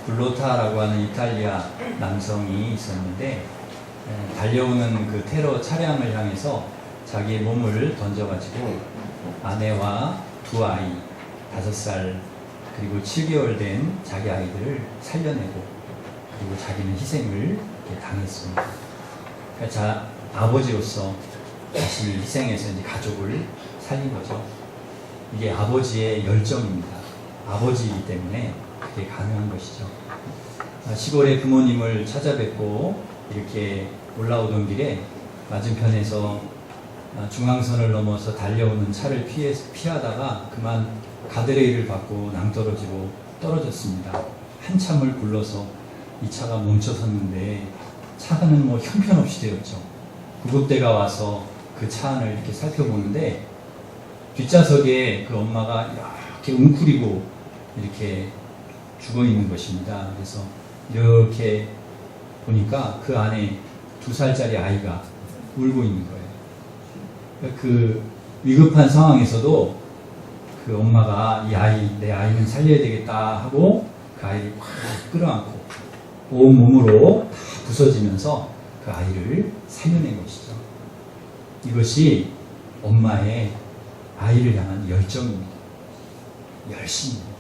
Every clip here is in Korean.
블로타라고 하는 이탈리아 남성이 있었는데 달려오는 그 테러 차량을 향해서 자기의 몸을 던져가지고 아내와 두 아이, 5살 그리고 7개월 된 자기 아이들을 살려내고 그리고 자기는 희생을 이렇게 당했습니다. 그러니까 아버지로서 자신을 희생해서 이제 가족을 살린 거죠. 이게 아버지의 열정입니다. 아버지이기 때문에 그게 가능한 것이죠. 시골에 부모님을 찾아뵙고 이렇게 올라오던 길에 맞은편에서 중앙선을 넘어서 달려오는 차를 피하다가 그만 가드레일을 받고 낭떠러지로 떨어졌습니다. 한참을 굴러서 이 차가 멈춰섰는데 차는 뭐 형편없이 되었죠. 구급대가 와서 그 차 안을 이렇게 살펴보는데 뒷좌석에 그 엄마가 이렇게 웅크리고 이렇게 죽어 있는 것입니다. 그래서 이렇게 보니까 그 안에 2살짜리 아이가 울고 있는 거예요. 그 위급한 상황에서도 그 엄마가 내 아이는 살려야 되겠다 하고 그 아이를 확 끌어안고 온 몸으로 다 부서지면서 그 아이를 살려낸 것이죠. 이것이 엄마의 아이를 향한 열정입니다. 열심입니다.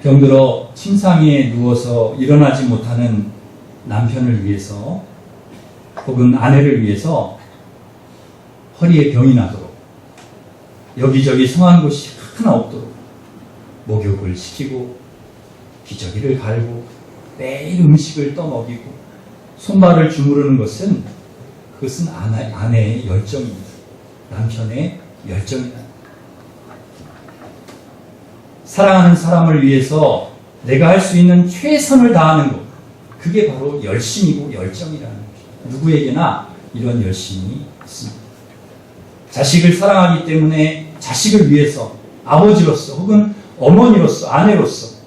병들어 침상에 누워서 일어나지 못하는 남편을 위해서 혹은 아내를 위해서 허리에 병이 나도록 여기저기 성한 곳이 하나 없도록 목욕을 시키고 기저귀를 갈고 매일 음식을 떠먹이고 손발을 주무르는 그것은 아내의 열정입니다. 남편의 열정이다. 사랑하는 사람을 위해서 내가 할 수 있는 최선을 다하는 것, 그게 바로 열심이고 열정이라는 것입니다. 누구에게나 이런 열심이 있습니다. 자식을 사랑하기 때문에 자식을 위해서 아버지로서 혹은 어머니로서 아내로서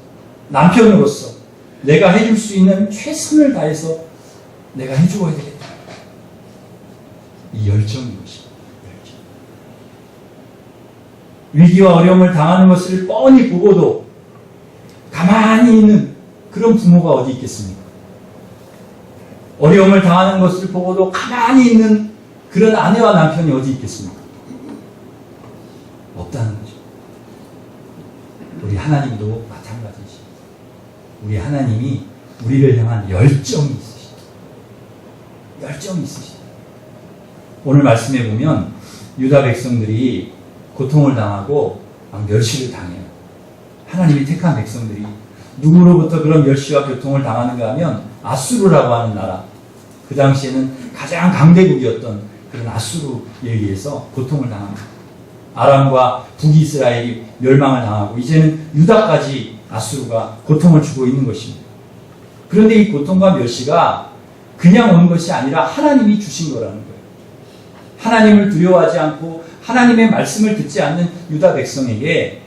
남편으로서 내가 해줄 수 있는 최선을 다해서 내가 해주어야 되겠다. 이 열정인 것입니다. 열정. 위기와 어려움을 당하는 것을 뻔히 보고도 가만히 있는 그런 부모가 어디 있겠습니까? 어려움을 당하는 것을 보고도 가만히 있는 그런 아내와 남편이 어디 있겠습니까? 없다는 거죠. 우리 하나님도 마찬가지입니다. 우리 하나님이 우리를 향한 열정이 있으시다. 열정이 있으시다. 오늘 말씀해 보면 유다 백성들이 고통을 당하고 막 멸시를 당해요. 하나님이 택한 백성들이 누구로부터 그런 멸시와 고통을 당하는가 하면 아수르라고 하는 나라, 그 당시에는 가장 강대국이었던 그런 아수르에 의해서 고통을 당합니다. 아람과 북이스라엘이 멸망을 당하고 이제는 유다까지 아수르가 고통을 주고 있는 것입니다. 그런데 이 고통과 멸시가 그냥 온 것이 아니라 하나님이 주신 거라는 거예요. 하나님을 두려워하지 않고 하나님의 말씀을 듣지 않는 유다 백성에게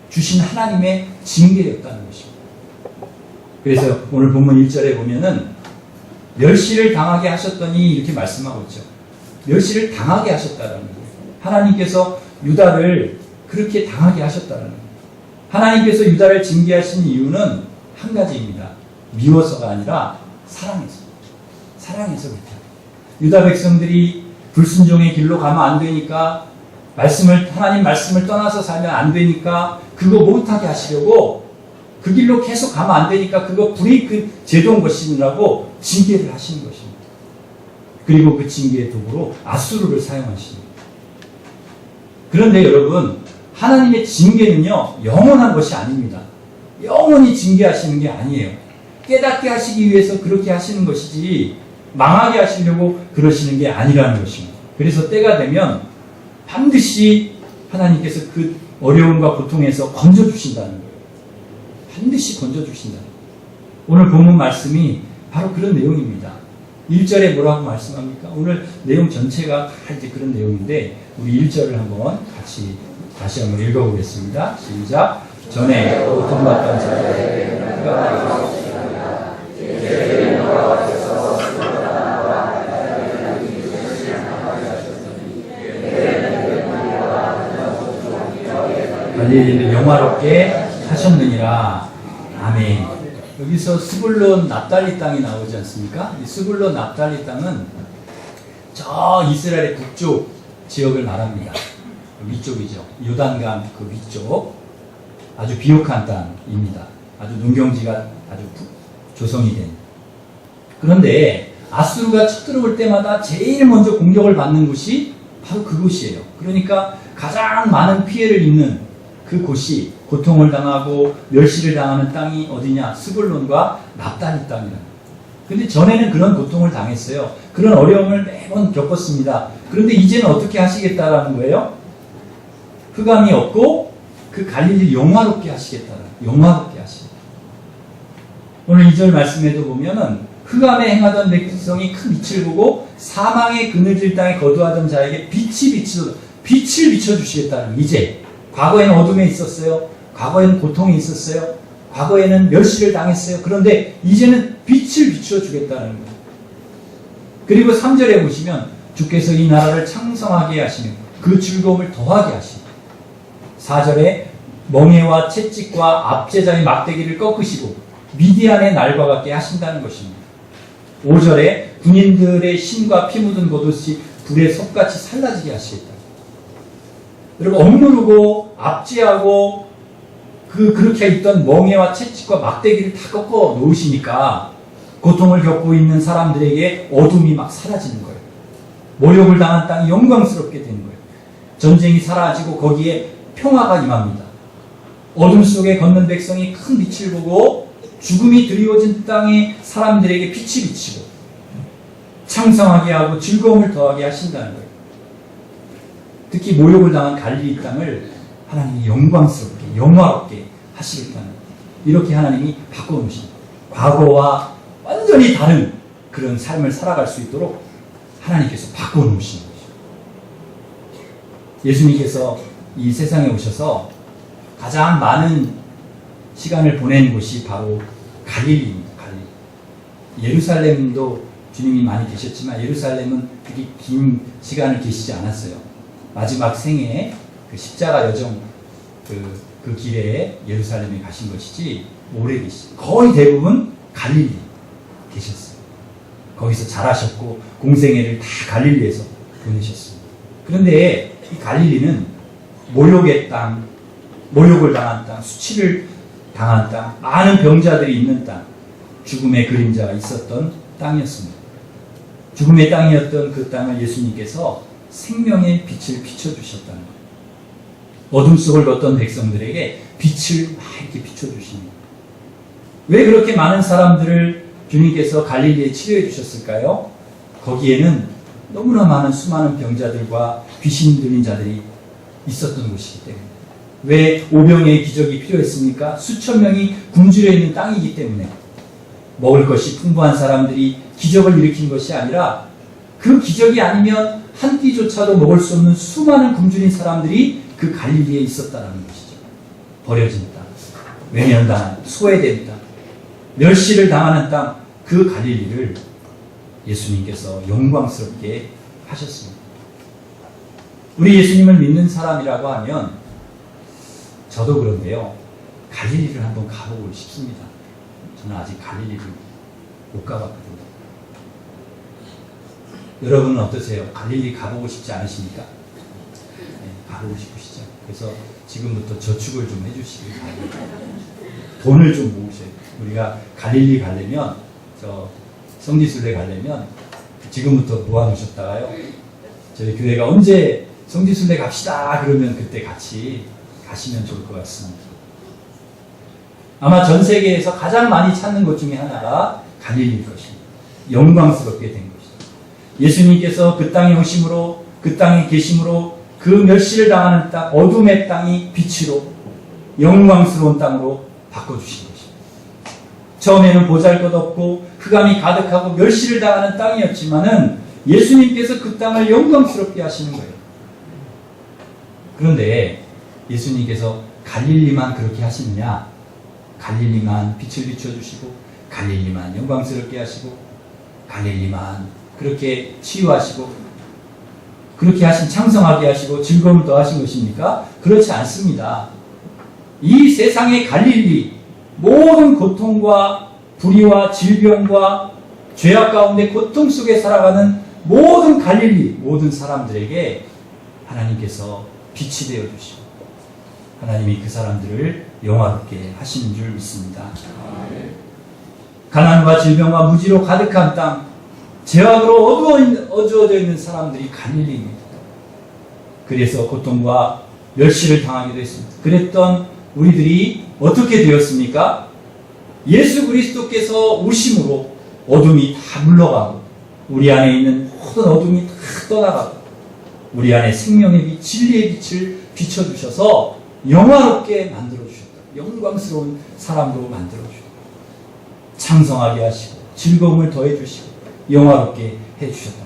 주신 하나님의 징계였다는 것입니다. 그래서 오늘 본문 1절에 보면은 멸시를 당하게 하셨더니 이렇게 말씀하고 있죠. 멸시를 당하게 하셨다는 거예요. 하나님께서 유다를 그렇게 당하게 하셨다는 거예요. 하나님께서 유다를 징계하신 이유는 한 가지입니다. 미워서가 아니라 사랑해서. 사랑해서 그렇다. 유다 백성들이 불순종의 길로 가면 안 되니까 하나님 말씀을 떠나서 살면 안 되니까 그거 못하게 하시려고 그 길로 계속 가면 안 되니까 그거 브레이크 제도인 것이라고 징계를 하시는 것입니다. 그리고 그 징계의 도구로 아수르를 사용하십니다. 그런데 여러분, 하나님의 징계는요, 영원한 것이 아닙니다. 영원히 징계하시는 게 아니에요. 깨닫게 하시기 위해서 그렇게 하시는 것이지 망하게 하시려고 그러시는 게 아니라는 것입니다. 그래서 때가 되면 반드시 하나님께서 그 어려움과 고통에서 건져주신다는 거예요. 반드시 건져주신다는 거예요. 오늘 본문 말씀이 바로 그런 내용입니다. 1절에 뭐라고 말씀합니까? 오늘 내용 전체가 다 이제 그런 내용인데 우리 1절을 한번 같이 다시 한번 읽어보겠습니다. 시작. 전에 고통받던 자들에게 내가 갈릴리를 영화롭게 하셨느니라. 아멘. 여기서 스불론 납달리 땅이 나오지 않습니까? 이 스불론 납달리 땅은 저 이스라엘의 북쪽 지역을 말합니다. 위쪽이죠. 요단강 그 위쪽. 아주 비옥한 땅입니다. 아주 농경지가 아주 조성이 된. 그런데 아수르가 쳐들어올 때마다 제일 먼저 공격을 받는 곳이 바로 그곳이에요. 그러니까 가장 많은 피해를 입는 그 곳이 고통을 당하고 멸시를 당하는 땅이 어디냐? 스불론과 납달리 땅이라. 근데 전에는 그런 고통을 당했어요. 그런 어려움을 매번 겪었습니다. 그런데 이제는 어떻게 하시겠다라는 거예요? 흑암이 없고 그 갈릴리 영화롭게 하시겠다라는, 영화롭게 하시겠다. 오늘 2절 말씀에도 보면은 흑암에 행하던 백성이 큰 빛을 보고 사망의 그늘질 땅에 거주하던 자에게 빛을 비춰주시겠다는. 이제 과거에는 어둠에 있었어요. 과거에는 고통이 있었어요. 과거에는 멸시를 당했어요. 그런데 이제는 빛을 비춰주겠다는 거예요. 그리고 3절에 보시면 주께서 이 나라를 창성하게 하시며 그 즐거움을 더하게 하시고, 4절에 멍에와 채찍과 압제자의 막대기를 꺾으시고 미디안의 날과 같게 하신다는 것입니다. 5절에 군인들의 신과 피 묻은 겉옷이 불에 섭같이 살라지게 하시겠다. 여러분, 억누르고 압제하고 그렇게 있던 멍에와 채찍과 막대기를 다 꺾어 놓으시니까 고통을 겪고 있는 사람들에게 어둠이 막 사라지는 거예요. 모욕을 당한 땅이 영광스럽게 되는 거예요. 전쟁이 사라지고 거기에 평화가 임합니다. 어둠 속에 걷는 백성이 큰 빛을 보고 죽음이 드리워진 땅에 사람들에게 빛이 비치고 창성하게 하고 즐거움을 더하게 하신다는 거예요. 특히 모욕을 당한 갈릴리 땅을 하나님이 영광스럽게, 영화롭게 하시겠다는, 이렇게 하나님이 바꿔놓으십니다. 과거와 완전히 다른 그런 삶을 살아갈 수 있도록 하나님께서 바꿔놓으신 거죠. 예수님께서 이 세상에 오셔서 가장 많은 시간을 보낸 곳이 바로 갈릴리입니다. 갈릴리. 예루살렘도 주님이 많이 계셨지만 예루살렘은 그렇게 긴 시간을 계시지 않았어요. 마지막 생애에 그 십자가 여정 그 길에 예루살렘에 가신 것이지 오래 계시죠. 거의 대부분 갈릴리 계셨어요. 거기서 자라셨고 공생애를 다 갈릴리에서 보내셨습니다. 그런데 이 갈릴리는 모욕의 땅, 모욕을 당한 땅, 수치를 당한 땅, 많은 병자들이 있는 땅, 죽음의 그림자가 있었던 땅이었습니다. 죽음의 땅이었던 그 땅을 예수님께서 생명의 빛을 비춰주셨다는 거예요. 어둠 속을 걷던 백성들에게 빛을 막 이렇게 비춰주십니다. 왜 그렇게 많은 사람들을 주님께서 갈릴리에 치료해 주셨을까요? 거기에는 너무나 많은 수많은 병자들과 귀신 들린 자들이 있었던 곳이기 때문에. 왜 오병의 기적이 필요했습니까? 수천 명이 굶주려 있는 땅이기 때문에. 먹을 것이 풍부한 사람들이 기적을 일으킨 것이 아니라 그 기적이 아니면 한 끼조차도 먹을 수 없는 수많은 굶주린 사람들이 그 갈릴리에 있었다는 것이죠. 버려진 땅, 외면당한, 소외된 땅, 멸시를 당하는 땅, 그 갈릴리를 예수님께서 영광스럽게 하셨습니다. 우리 예수님을 믿는 사람이라고 하면 저도 그런데요, 갈릴리를 한번 가보고 싶습니다. 저는 아직 갈릴리를 못 가봤거든요. 여러분은 어떠세요? 갈릴리 가보고 싶지 않으십니까? 네, 가보고 싶으시죠? 그래서 지금부터 저축을 좀 해주시길 바랍니다. 돈을 좀 모으셔야 돼요. 우리가 갈릴리 가려면, 저 성지순례 가려면 지금부터 모아놓으셨다가요, 저희 교회가 언제 성지순례 갑시다 그러면 그때 같이 가시면 좋을 것 같습니다. 아마 전 세계에서 가장 많이 찾는 곳 중에 하나가 갈릴리일 것입니다. 영광스럽게 된 것이죠. 예수님께서 그 땅에 오심으로, 그 땅에 계심으로 그 멸시를 당하는 땅, 어둠의 땅이 빛으로 영광스러운 땅으로 바꿔주신 것입니다. 처음에는 보잘것없고 흑암이 가득하고 멸시를 당하는 땅이었지만은 예수님께서 그 땅을 영광스럽게 하시는 거예요. 그런데 예수님께서 갈릴리만 그렇게 하시느냐? 갈릴리만 빛을 비춰주시고 갈릴리만 영광스럽게 하시고 갈릴리만 그렇게 치유하시고 그렇게 하신, 창성하게 하시고 즐거움을 더하신 것입니까? 그렇지 않습니다. 이 세상의 갈릴리, 모든 고통과 불의와 질병과 죄악 가운데 고통 속에 살아가는 모든 갈릴리 모든 사람들에게 하나님께서 빛이 되어 주시고 하나님이 그 사람들을 영화롭게 하시는 줄 믿습니다. 가난과 질병과 무지로 가득한 땅, 죄악으로 어두워져 있는 사람들이 갈릴리입니다. 그래서 고통과 멸시를 당하기도 했습니다. 그랬던 우리들이 어떻게 되었습니까? 예수 그리스도께서 오심으로 어둠이 다 물러가고 우리 안에 있는 모든 어둠이 다 떠나가고 우리 안에 생명의 빛, 진리의 빛을 비춰주셔서 영화롭게 만들어주셨다. 영광스러운 사람으로 만들어주셨다. 창성하게 하시고 즐거움을 더해주시고 영화롭게 해주셨다.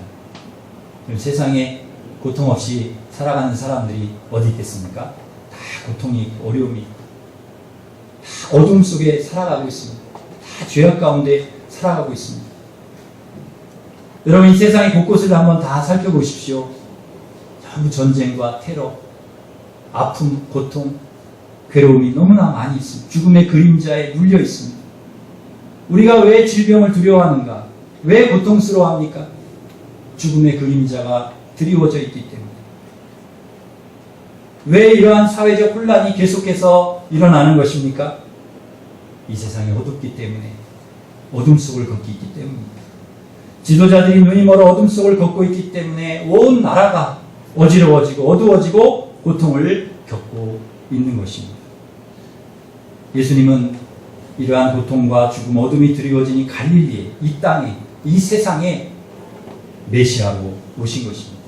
세상에 고통 없이 살아가는 사람들이 어디 있겠습니까? 다 고통이 있고 어려움이 있고 다 어둠 속에 살아가고 있습니다. 다 죄악 가운데 살아가고 있습니다. 여러분 이 세상의 곳곳을 한번 다 살펴보십시오. 전부 전쟁과 테러, 아픔, 고통, 괴로움이 너무나 많이 있습니다. 죽음의 그림자에 물려 있습니다. 우리가 왜 질병을 두려워하는가? 왜 고통스러워합니까? 죽음의 그림자가 드리워져 있기 때문에. 왜 이러한 사회적 혼란이 계속해서 일어나는 것입니까? 이 세상이 어둡기 때문에, 어둠 속을 걷고 있기 때문입니다. 지도자들이 눈이 멀어 어둠 속을 걷고 있기 때문에 온 나라가 어지러워지고 어두워지고 고통을 겪고 있는 것입니다. 예수님은 이러한 고통과 죽음, 어둠이 드리워진 이 갈릴리에, 이 땅에, 이 세상에 메시아로 오신 것입니다.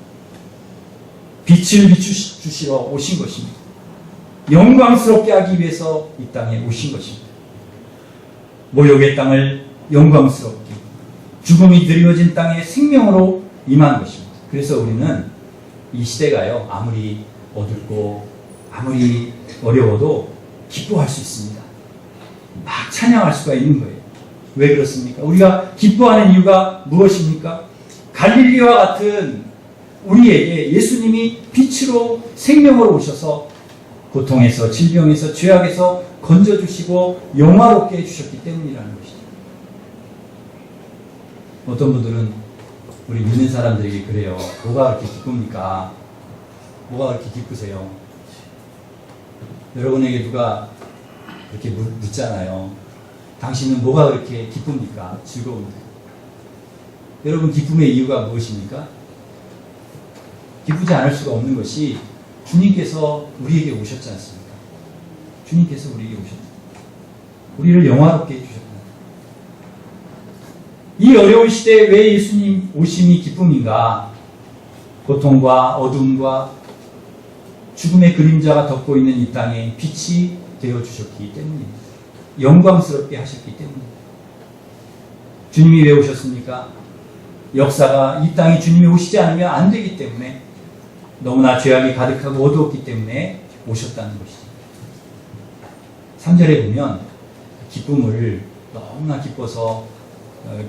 빛을 비추시러 오신 것입니다. 영광스럽게 하기 위해서 이 땅에 오신 것입니다. 모욕의 땅을 영광스럽게, 죽음이 드리워진 땅에 생명으로 임한 것입니다. 그래서 우리는 이 시대가요, 아무리 어둡고 아무리 어려워도 기뻐할 수 있습니다. 막 찬양할 수가 있는 거예요. 왜 그렇습니까? 우리가 기뻐하는 이유가 무엇입니까? 갈릴리와 같은 우리에게 예수님이 빛으로 생명으로 오셔서 고통에서, 질병에서, 죄악에서 건져주시고 영화롭게 해주셨기 때문이라는 것이죠. 어떤 분들은 우리 믿는 사람들에게 그래요. 뭐가 그렇게 기쁩니까? 뭐가 그렇게 기쁘세요? 여러분에게 누가 그렇게 묻잖아요. 당신은 뭐가 그렇게 기쁩니까? 즐거운데. 여러분 기쁨의 이유가 무엇입니까? 기쁘지 않을 수가 없는 것이 주님께서 우리에게 오셨지 않습니까? 주님께서 우리에게 오셨다. 우리를 영화롭게 해주셨다. 이 어려운 시대에 왜 예수님 오심이 기쁨인가? 고통과 어둠과 죽음의 그림자가 덮고 있는 이 땅에 빛이 되어주셨기 때문입니다. 영광스럽게 하셨기 때문입니다. 주님이 왜 오셨습니까? 역사가 이 땅에 주님이 오시지 않으면 안 되기 때문에 너무나 죄악이 가득하고 어두웠기 때문에 오셨다는 것이죠. 3절에 보면 기쁨을 너무나 기뻐서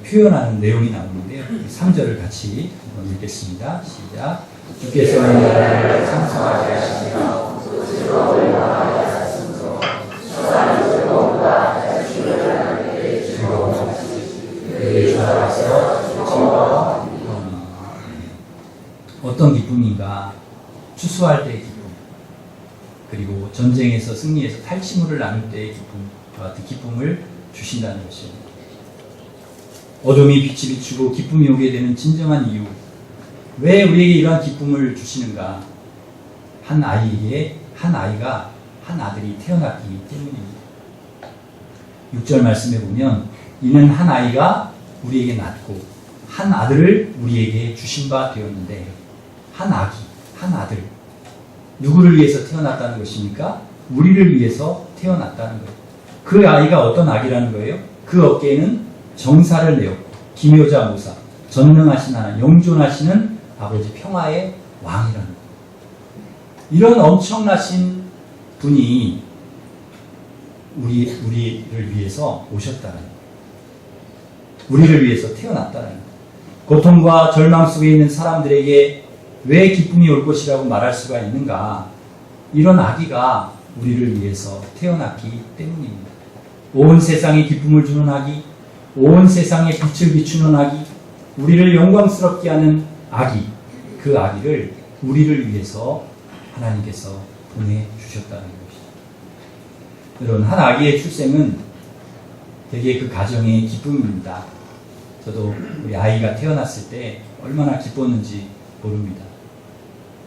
표현하는 내용이 나오는데요. 3절을 같이 한번 읽겠습니다. 시작. 주께서 나라를 창성하게 하시며 스스로 영광하게 하시므로 세상의 즐거움과 주를 하나님께 즐거워하시니 그의 주 앞에서 즐거워. 어떤 기쁨인가? 추수할 때의 기쁨, 그리고 전쟁에서 승리해서 탈취물을 나눌 때의 기쁨, 같은 기쁨을 주신다는 것입니다. 어둠이 빛이 비추고 기쁨이 오게 되는 진정한 이유, 왜 우리에게 이러한 기쁨을 주시는가? 한 아이에게 한 아들이 태어났기 때문입니다. 6절 말씀에 보면 이는 한 아이가 우리에게 낳고 한 아들을 우리에게 주신 바 되었는데, 한 아들, 누구를 위해서 태어났다는 것입니까? 우리를 위해서 태어났다는 거예요. 그 아이가 어떤 아기라는 거예요? 그 어깨에는 정사를 내었고 기묘자 모사, 전능하신 하나님, 영존하시는 아버지, 평화의 왕이라는 거예요. 이런 엄청나신 분이 우리를 위해서 오셨다는 거예요. 우리를 위해서 태어났다는 거예요. 고통과 절망 속에 있는 사람들에게 왜 기쁨이 올 것이라고 말할 수가 있는가? 이런 아기가 우리를 위해서 태어났기 때문입니다. 온 세상에 기쁨을 주는 아기, 온 세상에 빛을 비추는 아기, 우리를 영광스럽게 하는 아기, 그 아기를 우리를 위해서 하나님께서 보내주셨다는 것이죠. 여러분, 한 아기의 출생은 되게 그 가정의 기쁨입니다. 저도 우리 아이가 태어났을 때 얼마나 기뻤는지 모릅니다.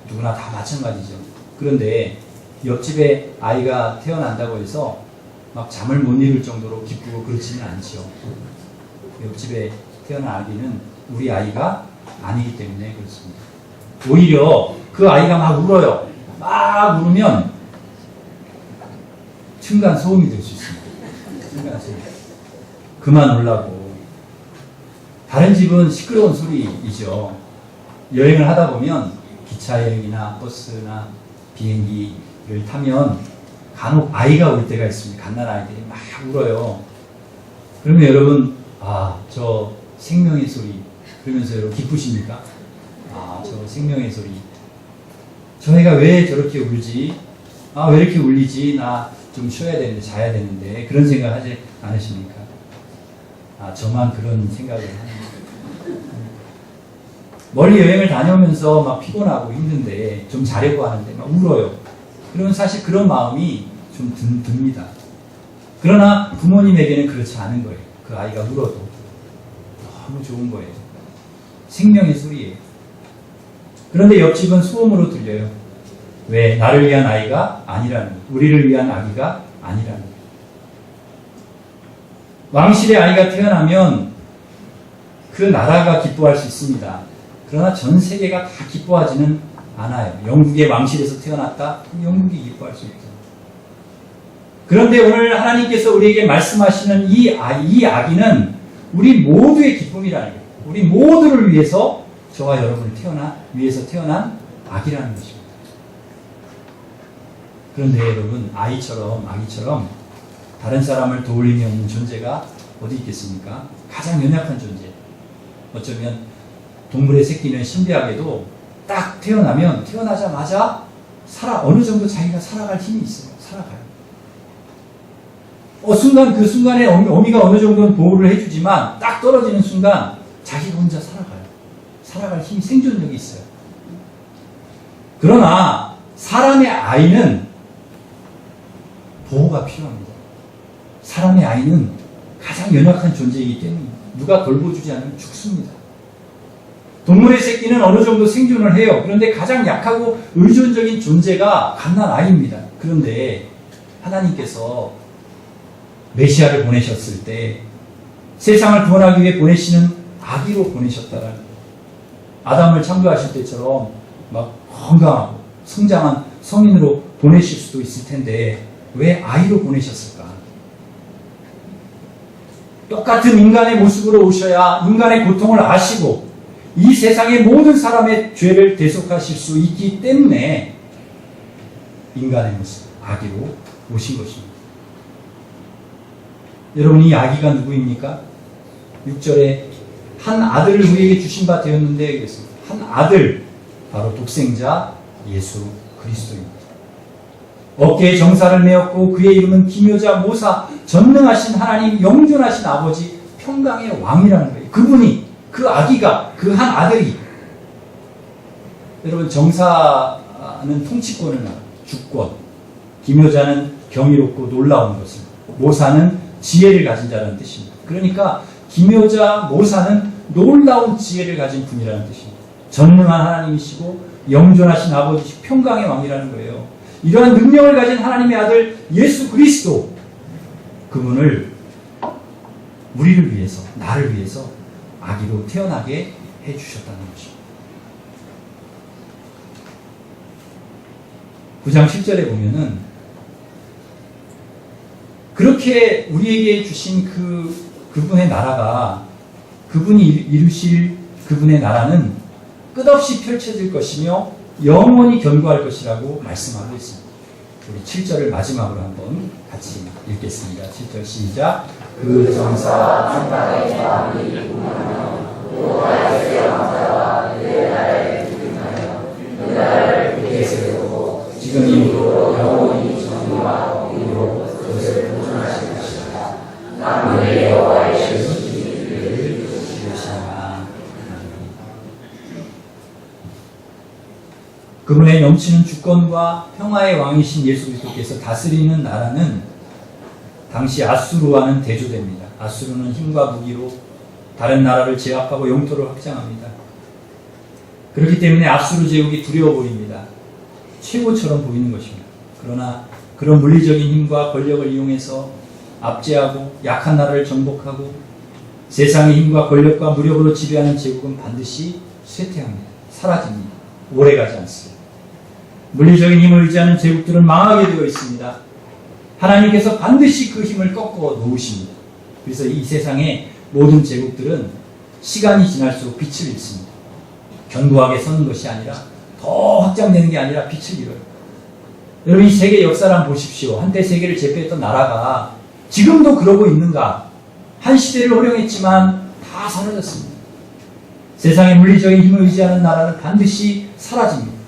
누구나 다 마찬가지죠. 그런데 옆집에 아이가 태어난다고 해서 막 잠을 못 이룰 정도로 기쁘고 그렇지는 않죠. 옆집에 태어난 아기는 우리 아이가 아니기 때문에 그렇습니다. 오히려 그 아이가 막 울어요. 막 울으면 층간 소음이 될 수 있습니다. 층간 소음. 그만 울라고. 다른 집은 시끄러운 소리이죠. 여행을 하다 보면 기차 여행이나 버스나 비행기를 타면 간혹 아이가 울 때가 있습니다. 갓난아이들이 막 울어요. 그러면 여러분, 저 생명의 소리, 그러면서 여러분 기쁘십니까? 저 생명의 소리. 저 애가 왜 저렇게 울지? 왜 이렇게 울리지? 나 좀 쉬어야 되는데, 자야 되는데. 그런 생각 하지 않으십니까? 저만 그런 생각을 하는. 멀리 여행을 다녀오면서 막 피곤하고 힘든데, 좀 자려고 하는데 막 울어요. 그러면 사실 그런 마음이 좀 듭니다. 그러나 부모님에게는 그렇지 않은 거예요. 그 아이가 울어도 너무 좋은 거예요. 생명의 소리예요. 그런데 옆집은 소음으로 들려요. 왜? 나를 위한 아이가 아니라는 거예요. 우리를 위한 아기가 아니라는 거예요. 왕실의 아이가 태어나면 그 나라가 기뻐할 수 있습니다. 그러나 전 세계가 다 기뻐하지는 않아요. 영국의 왕실에서 태어났다? 영국이 기뻐할 수 있죠. 그런데 오늘 하나님께서 우리에게 말씀하시는 이 아기는 우리 모두의 기쁨이라는 거예요. 우리 모두를 위해서 저와 여러분을 위해서 태어난 아기라는 것입니다. 그런데 여러분, 아기처럼 다른 사람을 도울 힘이 없는 존재가 어디 있겠습니까? 가장 연약한 존재. 어쩌면 동물의 새끼는 신비하게도 딱 태어나자마자 어느 정도 자기가 살아갈 힘이 있어요. 살아가요. 그 순간에 어미가 어느 정도는 보호를 해주지만 딱 떨어지는 순간 자기가 혼자 살아가요. 살아갈 힘이, 생존력이 있어요. 그러나 사람의 아이는 보호가 필요합니다. 사람의 아이는 가장 연약한 존재이기 때문에 누가 돌보주지 않으면 죽습니다. 동물의 새끼는 어느 정도 생존을 해요. 그런데 가장 약하고 의존적인 존재가 갓난아이입니다. 그런데 하나님께서 메시아를 보내셨을 때 세상을 구원하기 위해 보내시는 아기로 보내셨다라는 거예요. 아담을 창조하실 때처럼 막 건강하고 성장한 성인으로 보내실 수도 있을 텐데 왜 아이로 보내셨을까? 똑같은 인간의 모습으로 오셔야 인간의 고통을 아시고 이 세상의 모든 사람의 죄를 대속하실 수 있기 때문에 인간의 모습, 아기로 오신 것입니다. 여러분, 이 아기가 누구입니까? 6절에 한 아들을 우리에게 주신 바 되었는데 그랬습니다. 한 아들, 바로 독생자 예수 그리스도입니다. 어깨에 정사를 메었고 그의 이름은 기묘자 모사, 전능하신 하나님, 영존하신 아버지, 평강의 왕이라는 거예요. 그분이, 그 아기가, 그 한 아들이, 여러분, 정사는 통치권을 나가요. 주권, 기묘자는 경이롭고 놀라운 것을, 모사는 지혜를 가진 자라는 뜻입니다. 그러니까 기묘자, 모사는 놀라운 지혜를 가진 분이라는 뜻입니다. 전능한 하나님이시고 영존하신 아버지시고 평강의 왕이라는 거예요. 이러한 능력을 가진 하나님의 아들 예수 그리스도, 그분을 우리를 위해서, 나를 위해서 아기로 태어나게 해주셨다는 것입니다. 9장 7절에 보면은 그렇게 우리에게 주신 그분의 나라가, 그분이 이루실 그분의 나라는 끝없이 펼쳐질 것이며 영원히 견고할 것이라고 말씀하고 있습니다. 우리 7절을 마지막으로 한번 같이 읽겠습니다. 7절 시작. 그 정사 천당의 마음이 궁하며 또 다윗의 왕자와 그의 나라에 기능하여 그 나라를 굳게 세우고 지금 이후로 영원히 정의와 공의로 그것을 보존하실 것이다. 만군의 여호와이시니 그분의 넘치는 주권과 평화의 왕이신 예수 그리스도께서 다스리는 나라는 당시 아수르와는 대조됩니다. 아수르는 힘과 무기로 다른 나라를 제압하고 영토를 확장합니다. 그렇기 때문에 아수르 제국이 두려워 보입니다. 최고처럼 보이는 것입니다. 그러나 그런 물리적인 힘과 권력을 이용해서 압제하고 약한 나라를 정복하고 세상의 힘과 권력과 무력으로 지배하는 제국은 반드시 쇠퇴합니다. 사라집니다. 오래가지 않습니다. 물리적인 힘을 의지하는 제국들은 망하게 되어 있습니다. 하나님께서 반드시 그 힘을 꺾어 놓으십니다. 그래서 이 세상의 모든 제국들은 시간이 지날수록 빛을 잃습니다. 견고하게 서는 것이 아니라 더 확장되는 게 아니라 빛을 잃어요. 여러분 이 세계 역사를 한번 보십시오. 한때 세계를 제패했던 나라가 지금도 그러고 있는가? 한 시대를 호령했지만 다 사라졌습니다. 세상의 물리적인 힘을 의지하는 나라는 반드시 사라집니다.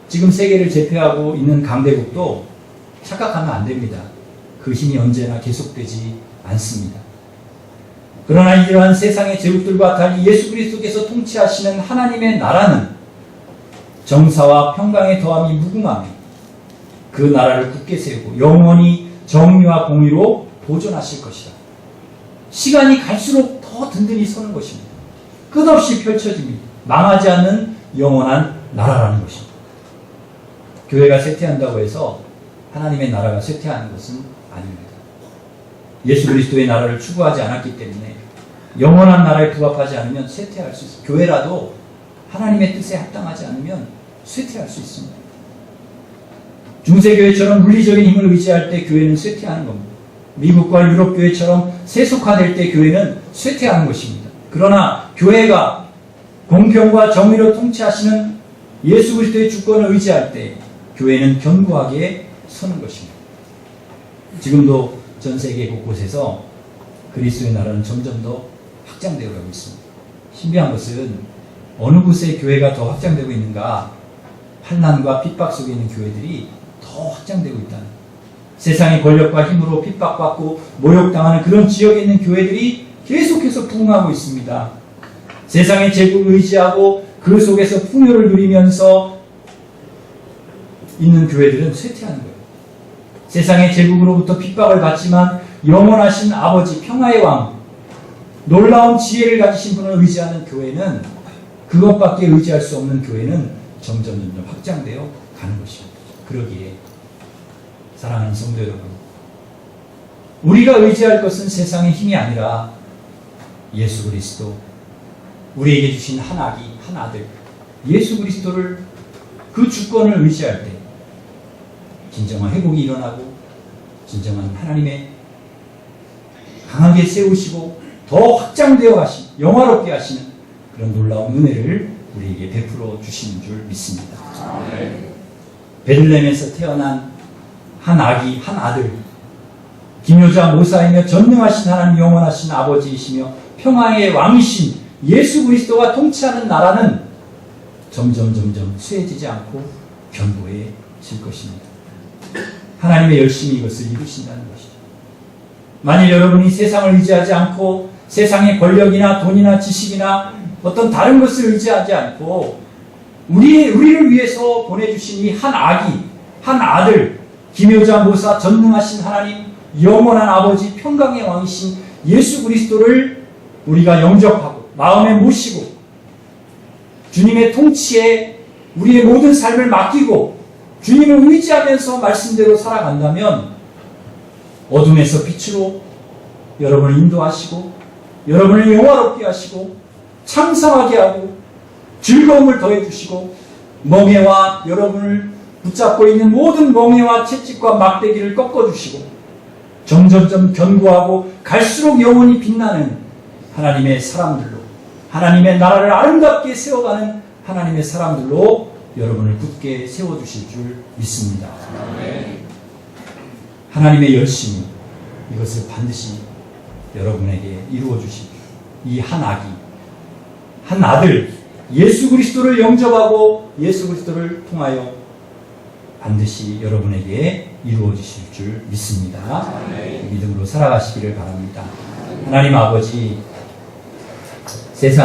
지금 세계를 제패하고 있는 강대국도 착각하면 안 됩니다. 그 힘이 언제나 계속되지 않습니다. 그러나 이러한 세상의 제국들과 달리 예수 그리스도께서 통치하시는 하나님의 나라는 정사와 평강의 더함이 무궁하며 그 나라를 굳게 세우고 영원히 정의와 공의로 보존하실 것이다. 시간이 갈수록 더 든든히 서는 것입니다. 끝없이 펼쳐집니다. 망하지 않는 영원한 나라라는 것입니다. 교회가 쇠퇴한다고 해서 하나님의 나라가 쇠퇴하는 것은 아닙니다. 예수 그리스도의 나라를 추구하지 않았기 때문에 영원한 나라에 부합하지 않으면 쇠퇴할 수 있습니다. 교회라도 하나님의 뜻에 합당하지 않으면 쇠퇴할 수 있습니다. 중세교회처럼 물리적인 힘을 의지할 때 교회는 쇠퇴하는 겁니다. 미국과 유럽 교회처럼 세속화될 때 교회는 쇠퇴하는 것입니다. 그러나 교회가 공평과 정의로 통치하시는 예수 그리스도의 주권을 의지할 때 교회는 견고하게 서는 것입니다. 지금도 전 세계 곳곳에서 그리스도의 나라는 점점 더 확장되어 가고 있습니다. 신비한 것은 어느 곳에 교회가 더 확장되고 있는가? 환난과 핍박 속에 있는 교회들이 더 확장되고 있다는 거예요. 세상의 권력과 힘으로 핍박받고 모욕당하는 그런 지역에 있는 교회들이 계속해서 부흥하고 있습니다. 세상의 제국을 의지하고 그 속에서 풍요를 누리면서 있는 교회들은 쇠퇴하는 거예요. 세상의 제국으로부터 핍박을 받지만 영원하신 아버지 평화의 왕, 놀라운 지혜를 가지신 분을 의지하는 교회는 그것밖에 의지할 수 없는 교회는 점점 확장되어 가는 것입니다. 그러기에 사랑하는 성도 여러분, 우리가 의지할 것은 세상의 힘이 아니라 예수 그리스도, 우리에게 주신 한 아기, 한 아들 예수 그리스도를 그 주권을 의지할 때 진정한 회복이 일어나고 진정한 하나님의 강하게 세우시고 더 확장되어 가시, 영화롭게 하시는 그런 놀라운 은혜를 우리에게 베풀어 주시는 줄 믿습니다. 베들레헴에서 태어난 한 아기, 한 아들, 기묘자 모사이며 전능하신 하나님 영원하신 아버지이시며 평화의 왕이신 예수 그리스도가 통치하는 나라는 점점 쇠해지지 않고 견고해질 것입니다. 하나님의 열심히 이것을 이루신다는 것이죠. 만일 여러분이 세상을 의지하지 않고 세상의 권력이나 돈이나 지식이나 어떤 다른 것을 의지하지 않고 우리를 위해서 보내주신 이 한 아기, 한 아들, 기묘자 모사 전능하신 하나님 영원한 아버지 평강의 왕이신 예수 그리스도를 우리가 영접하고 마음에 모시고 주님의 통치에 우리의 모든 삶을 맡기고 주님을 의지하면서 말씀대로 살아간다면 어둠에서 빛으로 여러분을 인도하시고 여러분을 영화롭게 하시고 창성하게 하고 즐거움을 더해주시고 멍해와 여러분을 붙잡고 있는 모든 멍해와 채찍과 막대기를 꺾어주시고 점점점 견고하고 갈수록 영원히 빛나는 하나님의 사람들로 하나님의 나라를 아름답게 세워가는 하나님의 사람들로 여러분을 굳게 세워주실 줄 믿습니다. 하나님의 열심이 이것을 반드시 여러분에게 이루어 주십시오. 이 한 아기, 한 아들 예수 그리스도를 영접하고 예수 그리스도를 통하여 반드시 여러분에게 이루어 주실 줄 믿습니다. 믿음으로 살아가시기를 바랍니다. 하나님 아버지, 세상